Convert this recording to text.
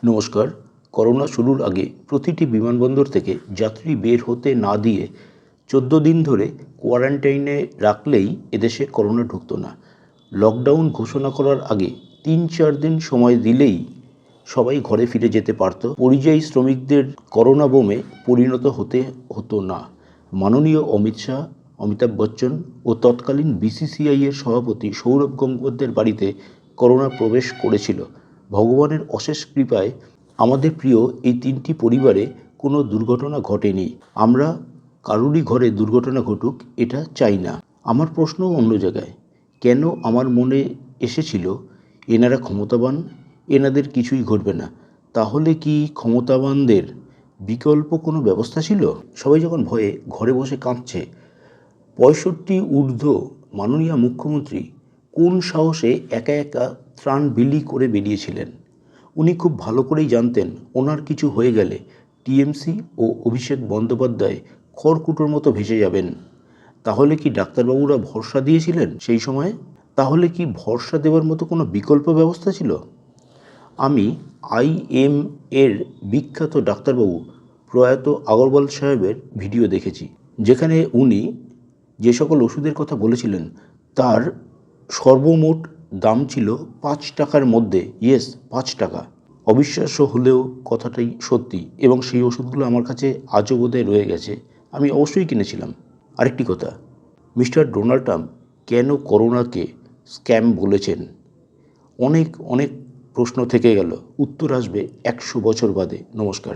নমস্কার। করোনা শুরুর আগে প্রতিটি বিমানবন্দর থেকে যাত্রী বের হতে না দিয়ে 14 দিন ধরে কোয়ারেন্টাইনে রাখলেই এদেশে করোনা ঢুকতো না। লকডাউন ঘোষণা করার আগে 3-4 দিন সময় দিলেই সবাই ঘরে ফিরে যেতে পারত। পরিযায়ী শ্রমিকদের করোনা বোমে পরিণত হতে হতো না। মাননীয় অমিত শাহ, অমিতাভ বচ্চন ও তৎকালীন বিসিসিআইয়ের সভাপতি সৌরভ গঙ্গোপাধ্যায়ের বাড়িতে করোনা প্রবেশ করেছিল। ভগবানের অশেষ কৃপায় আমাদের প্রিয় এই 3টি পরিবারে কোনো দুর্ঘটনা ঘটেনি। আমরা কারুরই ঘরে দুর্ঘটনা ঘটুক এটা চাই না। আমার প্রশ্ন অন্য জায়গায়। কেন আমার মনে এসেছিল এনারা ক্ষমতাবান, এনাদের কিছুই ঘটবে না। তাহলে কি ক্ষমতাবানদের বিকল্প কোনো ব্যবস্থা ছিল? সবাই যখন ভয়ে ঘরে বসে কাঁদছে, 65 ঊর্ধ্ব মাননীয় মুখ্যমন্ত্রী কোন সাহসে একা একা ত্রাণ বিলি করে বেরিয়েছিলেন? উনি খুব ভালো করেই জানতেন ওনার কিছু হয়ে গেলে টিএমসি ও অভিষেক বন্দ্যোপাধ্যায় খড়কুটোর মতো ভেসে যাবেন। তাহলে কি ডাক্তারবাবুরা ভরসা দিয়েছিলেন সেই সময়ে? তাহলে কি ভরসা দেওয়ার মতো কোনো বিকল্প ব্যবস্থা ছিল? আমি আইএম এর বিখ্যাত ডাক্তারবাবু প্রয়াত আগরওয়াল সাহেবের ভিডিও দেখেছি, যেখানে উনি যে সকল ওষুধের কথা বলেছিলেন তার সর্বমোট দাম ছিল 5 টাকার মধ্যে। 5 টাকা। অবিশ্বাস্য হলেও কথাটাই সত্যি, এবং সেই ওষুধগুলো আমার কাছে আজও বোধহয় রয়ে গেছে। আমি অবশ্যই কিনেছিলাম। আরেকটি কথা, মিস্টার ডোনাল্ড ট্রাম্প কেন করোনাকে স্ক্যাম বলেছেন? অনেক প্রশ্ন থেকে গেল, উত্তর আসবে 100 বছর বাদে। নমস্কার।